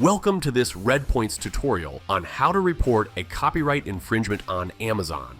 Welcome to this Red Points tutorial on how to report a copyright infringement on Amazon.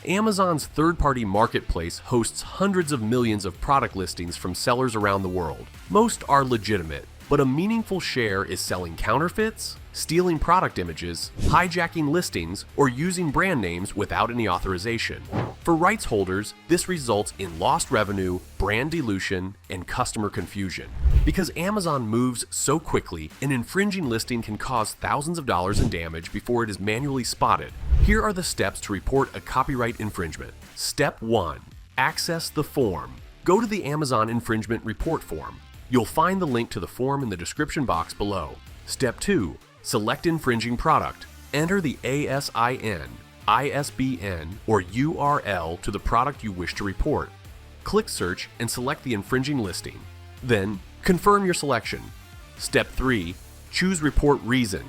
Amazon's third-party marketplace hosts hundreds of millions of product listings from sellers around the world. Most are legitimate, but a meaningful share is selling counterfeits, stealing product images, hijacking listings, or using brand names without any authorization. For rights holders, this results in lost revenue, brand dilution, and customer confusion. Because Amazon moves so quickly, an infringing listing can cause thousands of dollars in damage before it is manually spotted. Here are the steps to report a copyright infringement. Step 1. Access the form. Go to the Amazon Infringement Report form. You'll find the link to the form in the description box below. Step 2. Select infringing product. Enter the ASIN, ISBN, or URL to the product you wish to report. Click Search and select the infringing listing. Then, confirm your selection. Step 3. Choose Report Reason.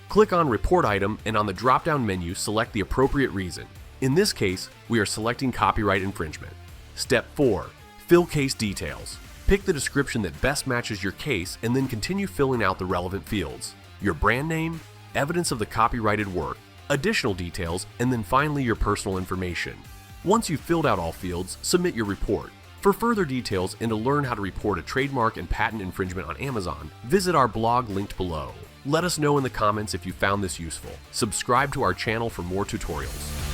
Click on Report Item and on the drop-down menu select the appropriate reason. In this case, we are selecting copyright infringement. Step 4. Fill case details. Pick the description that best matches your case and then continue filling out the relevant fields. Your brand name, evidence of the copyrighted work, additional details, and then finally your personal information. Once you've filled out all fields, submit your report. For further details and to learn how to report a trademark and patent infringement on Amazon, visit our blog linked below. Let us know in the comments if you found this useful. Subscribe to our channel for more tutorials.